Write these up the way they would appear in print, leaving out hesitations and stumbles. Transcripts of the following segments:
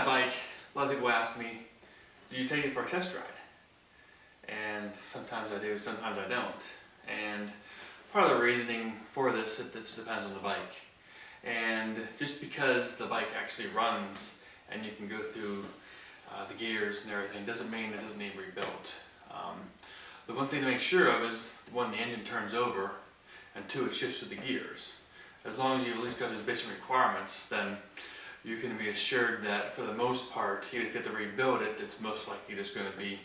my bike, a lot of people ask me, do you take it for a test ride? And sometimes I do, sometimes I don't. And part of the reasoning for this, it just depends on the bike. And just because the bike actually runs and you can go through the gears and everything doesn't mean it doesn't need rebuilt. The one thing to make sure of is, one, the engine turns over, and two, it shifts through the gears. As long as you've at least got those basic requirements, then you can be assured that for the most part, even if you have to rebuild it, it's most likely just going to be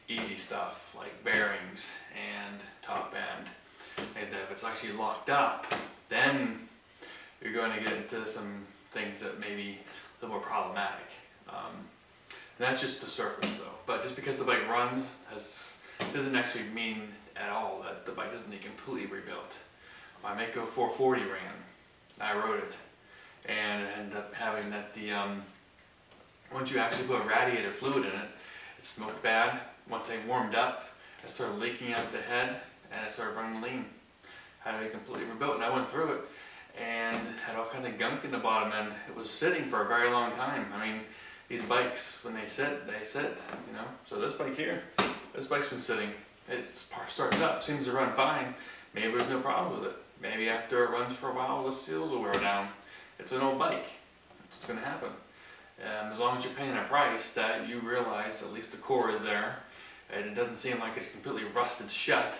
easy stuff like bearings and top end. And if it's actually locked up, then you're going to get into some things that may be a little more problematic. That's just the surface though. But just because the bike runs doesn't actually mean at all that the bike doesn't need completely rebuilt. My Maicos 440 ran. I rode it, and it ended up having that once you actually put radiator fluid in it, it smoked bad. Once they warmed up, it started leaking out the head, and it started running lean. Had to be completely rebuilt, and I went through it, and had all kind of gunk in the bottom end. It was sitting for a very long time. I mean, these bikes, when they sit, you know. So this bike here, this bike's been sitting. It starts up, seems to run fine. Maybe there's no problem with it. Maybe after it runs for a while, the seals will wear down. It's an old bike. That's what's going to happen. As long as you're paying a price that you realize at least the core is there, and it doesn't seem like it's completely rusted shut,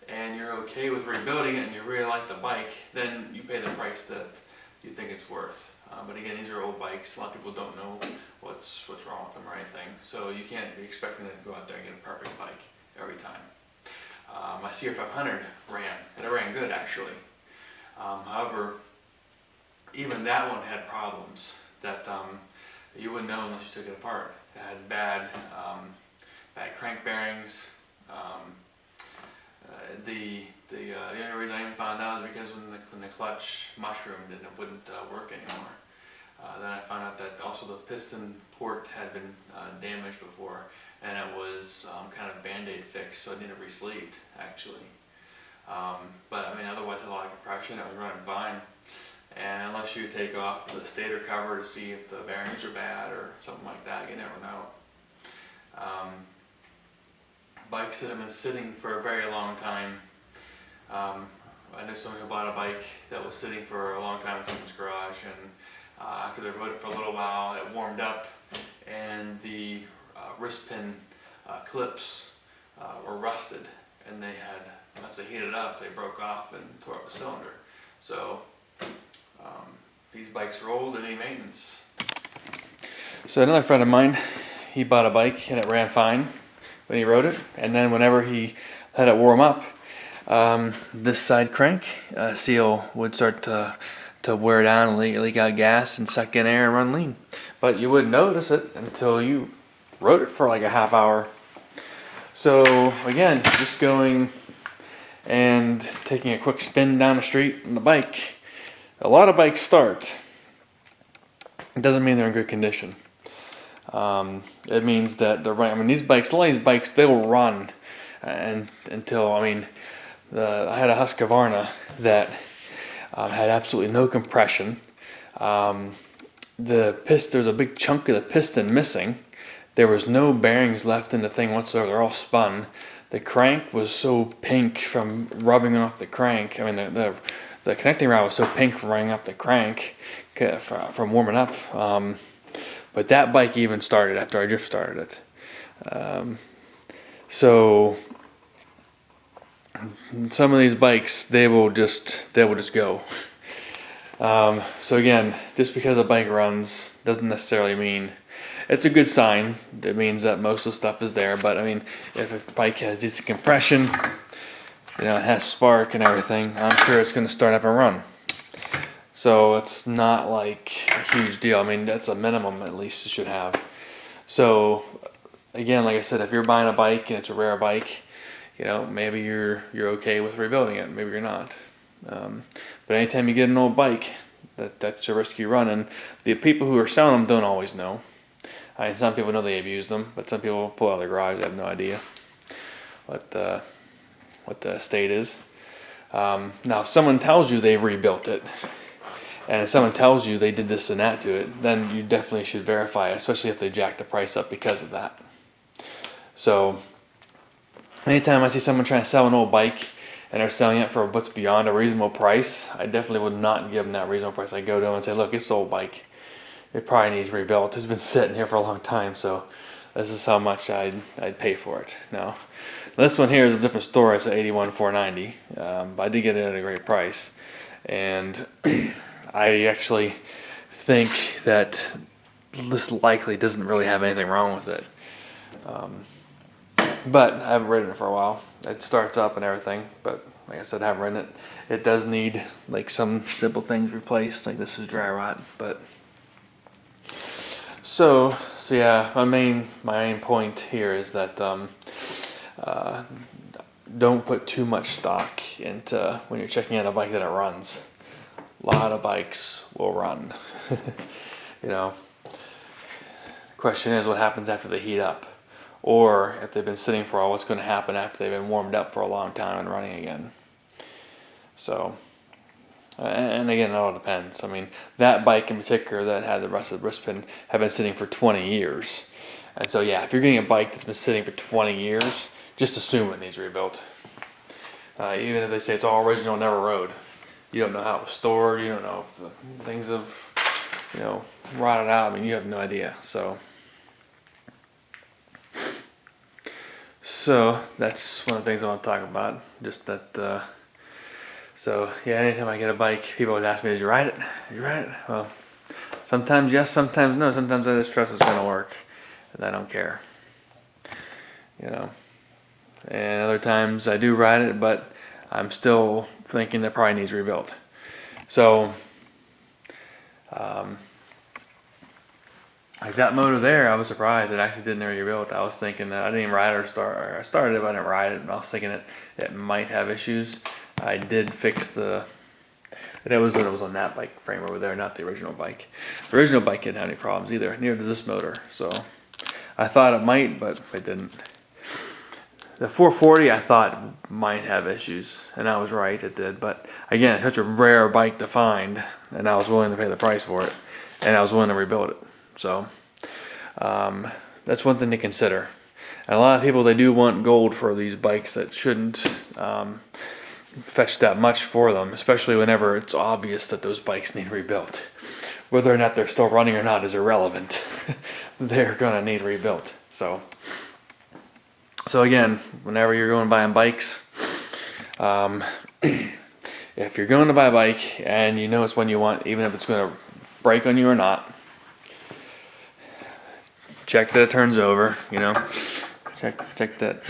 and you're okay with rebuilding it, and you really like the bike, then you pay the price that you think it's worth. But again, these are old bikes. A lot of people don't know what's wrong with them or anything, so you can't be expecting them to go out there and get a perfect bike every time. My CR500 ran, and it ran good actually. However, even that one had problems that you wouldn't know unless you took it apart. It had bad crank bearings. The only reason I even found out is because when the clutch mushroomed and it wouldn't work anymore. Then I found out that also the piston port had been damaged before, and it was kind of band-aid fixed, so it needed re-sleeved actually. But I mean, otherwise, a lot of compression, it was running fine. And unless you take off the stator cover to see if the bearings are bad or something like that, you never know. Bikes that have been sitting for a very long time. I know someone who bought a bike that was sitting for a long time in someone's garage, and after they rode it for a little while, it warmed up, and the wrist pin clips were rusted, and they had, once they heated up, they broke off and tore up the cylinder. So these bikes are old and need maintenance. So another friend of mine, he bought a bike and it ran fine when he rode it, and then whenever he let it warm up, this side crank seal would start to wear down and leak out gas and suck in air and run lean. But you wouldn't notice it until you rode it for like a half hour. So again, just going and taking a quick spin down the street on the bike. A lot of bikes start. It doesn't mean they're in good condition. It means that they're running. I mean, these bikes, a lot of these bikes, they will run until, I mean, I had a Husqvarna that had absolutely no compression. There's a big chunk of the piston missing. There was no bearings left in the thing whatsoever. They're all spun. The crank was so pink from rubbing off the crank. I mean, the connecting rod was so pink from running off the crank from warming up. But that bike even started after I drift started it. So some of these bikes, they will just go. So again, just because a bike runs doesn't necessarily mean it's a good sign. It means that most of the stuff is there. But I mean, if a bike has decent compression, you know, it has spark and everything, I'm sure it's going to start up and run. So it's not like a huge deal. I mean, that's a minimum at least it should have. So again, like I said, if you're buying a bike and it's a rare bike, you know, maybe you're okay with rebuilding it. Maybe you're not. But anytime you get an old bike, that's a risk you run. And the people who are selling them don't always know. I mean, some people know they abuse them, but some people pull out of their garage. They have no idea what the state is. Now, if someone tells you they rebuilt it, And if someone tells you they did this and that to it, then you definitely should verify it, especially if they jack the price up because of that. So anytime I see someone trying to sell an old bike and they're selling it for what's beyond a reasonable price, I definitely would not give them that reasonable price. I go to them and say, look, it's an old bike. It probably needs rebuilt. It's been sitting here for a long time, so this is how much I'd pay for it. Now, this one here is a different story. It's an 81,490, but I did get it at a great price. And I actually think that this likely doesn't really have anything wrong with it. But I haven't ridden it for a while. It starts up and everything, but like I said, I haven't ridden it. It does need like some simple things replaced, like this is dry rot, but so yeah, my main point here is that don't put too much stock into when you're checking out a bike that it runs. A lot of bikes will run. You know, question is what happens after they heat up, or if they've been sitting for a while, what's going to happen after they've been warmed up for a long time and running again. So, and again, it all depends. I mean, that bike in particular that had the rusted wrist pin have been sitting for 20 years. And so yeah, if you're getting a bike that's been sitting for 20 years, just assume it needs rebuilt. Even if they say it's all original, never rode. You don't know how it was stored. You don't know if the things have, you know, rotted out. I mean, you have no idea. So that's one of the things I want to talk about. Just that. So yeah, anytime I get a bike, people always ask me, "Did you ride it? Did you ride it?" Well, sometimes yes, sometimes no. Sometimes I just trust it's going to work, and I don't care. You know. And other times I do ride it, but I'm still thinking that probably needs rebuilt. So, like that motor there, I was surprised it actually didn't rebuilt. I was thinking that I didn't even ride it or start. Or I started it, but I didn't ride it. And I was thinking it might have issues. I did fix the. That was when it was on that bike frame over there, not the original bike. The original bike didn't have any problems either. Neither did this motor. So I thought it might, but it didn't. The 440 I thought might have issues, and I was right, it did. But again, it's such a rare bike to find, and I was willing to pay the price for it, and I was willing to rebuild it. So that's one thing to consider. And a lot of people, they do want gold for these bikes that shouldn't fetch that much for them, especially whenever it's obvious that those bikes need rebuilt. Whether or not they're still running or not is irrelevant. They're gonna need rebuilt. So again, whenever you're going buying bikes, if you're going to buy a bike and you know it's one you want, even if it's going to break on you or not, check that it turns over, you know, check that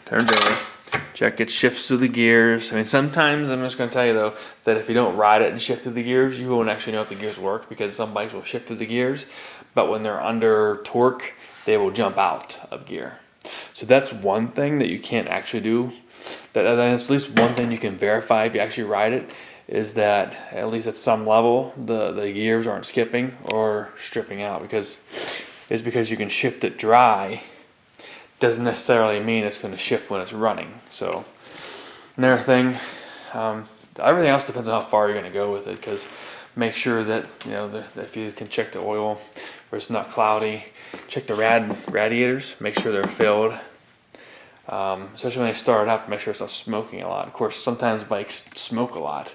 turns over, check it shifts through the gears. I mean, sometimes, I'm just going to tell you though, that if you don't ride it and shift through the gears, you won't actually know if the gears work, because some bikes will shift through the gears, but when they're under torque, they will jump out of gear. So that's one thing that you can't actually do. That's at least one thing you can verify if you actually ride it, is that at least at some level the gears aren't skipping or stripping out, because you can shift it dry doesn't necessarily mean it's going to shift when it's running. So another thing, everything else depends on how far you're going to go with it, because make sure that, you know, that if you can check the oil where it's not cloudy. Check the radiators, make sure they're filled, especially when they start up, make sure it's not smoking a lot. Of course, sometimes bikes smoke a lot,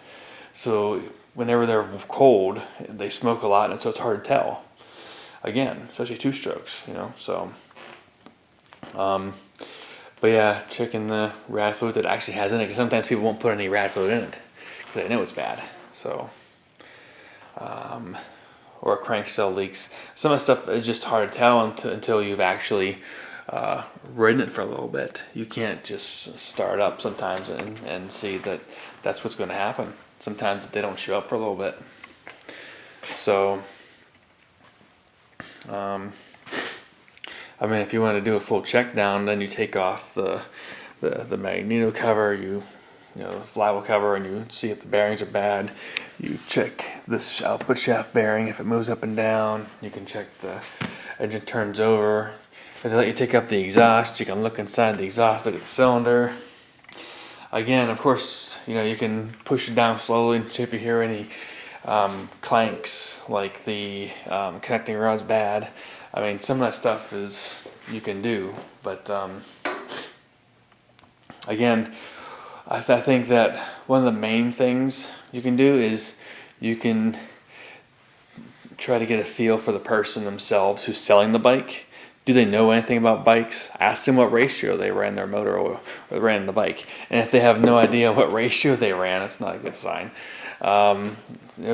so whenever they're cold, they smoke a lot, and so it's hard to tell. Again, especially two strokes, you know. So, but yeah, checking the rad fluid that it actually has in it, because sometimes people won't put any rad fluid in it because they know it's bad. So, or crank cell leaks. Some of the stuff is just hard to tell until you've actually ridden it for a little bit. You can't just start up sometimes and see that that's what's going to happen. Sometimes they don't show up for a little bit. So, I mean, if you want to do a full check down, then you take off the magneto cover, you know, the flywheel cover, and you see if the bearings are bad. You check this output shaft bearing, if it moves up and down. You can check the engine turns over. If they let you take up the exhaust, you can look inside the exhaust, look at the cylinder. Again, of course, you know, you can push it down slowly and see if you hear any clanks, like the connecting rod's bad. I mean, some of that stuff is you can do, but again, I think that one of the main things you can do is you can try to get a feel for the person themselves who's selling the bike. Do they know anything about bikes? Ask them what ratio they ran their motor or ran the bike. And if they have no idea what ratio they ran, it's not a good sign. Try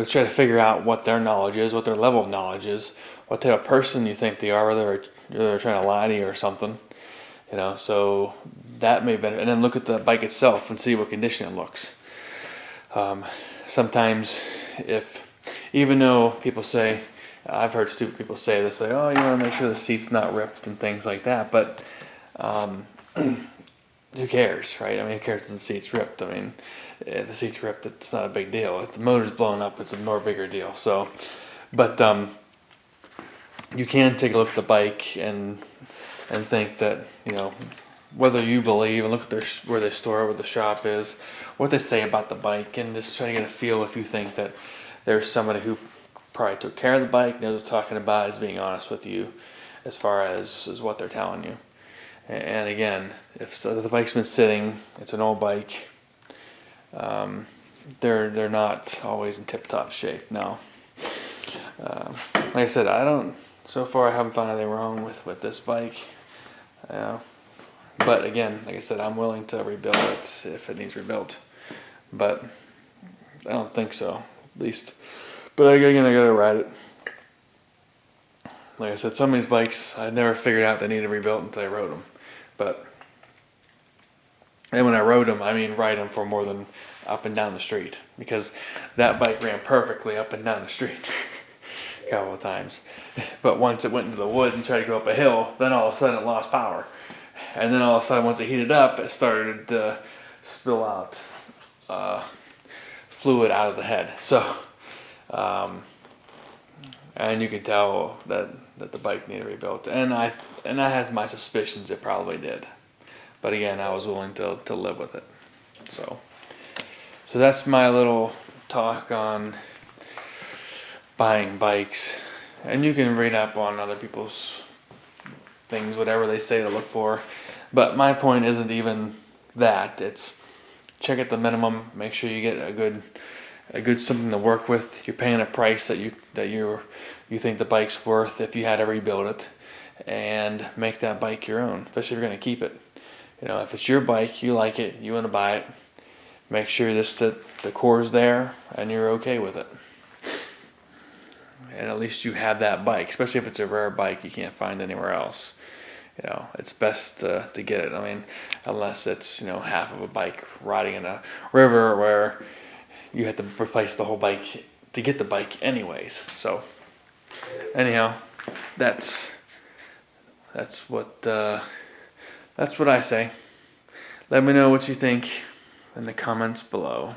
to figure out what their knowledge is, what their level of knowledge is, what type of person you think they are, whether they're trying to lie to you or something. So that may be better. And then look at the bike itself and see what condition it looks. Sometimes, even though people say, I've heard stupid people say this, oh, you want to make sure the seat's not ripped and things like that, but who cares, right? I mean, who cares if the seat's ripped? I mean, if the seat's ripped, it's not a big deal. If the motor's blown up, it's a more bigger deal. So, but you can take a look at the bike and think that, whether you believe, and look at where they store, where the shop is, what they say about the bike, and just try to get a feel if you think that there's somebody who probably took care of the bike, knows what they're talking about, is being honest with you as far as what they're telling you. And again, if the bike's been sitting, it's an old bike, they're not always in tip-top shape. No. Like I said, so far I haven't found anything wrong with this bike. But again, like I said, I'm willing to rebuild it if it needs rebuilt. But I don't think so, at least. But again, I gotta ride it. Like I said, some of these bikes, I never figured out they needed rebuilt until I rode them. And when I rode them, I mean ride them for more than up and down the street. Because that bike ran perfectly up and down the street a couple of times. But once it went into the wood and tried to go up a hill, then all of a sudden it lost power. And then all of a sudden, once it heated up, it started to spill out fluid out of the head. So, and you can tell that the bike needed rebuilt. And I had my suspicions it probably did. But again, I was willing to live with it. So that's my little talk on buying bikes. And you can read up on other people's things, whatever they say to look for. But my point isn't even that. It's check at the minimum, make sure you get a good something to work with. You're paying a price that you think the bike's worth if you had to rebuild it, and make that bike your own, especially if you're going to keep it. If it's your bike, you like it, you want to buy it, make sure that the core's there and you're okay with it. And at least you have that bike, especially if it's a rare bike you can't find anywhere else. It's best to get it. I mean, unless it's, half of a bike riding in a river where you have to replace the whole bike to get the bike anyways. So anyhow, that's what I say. Let me know what you think in the comments below.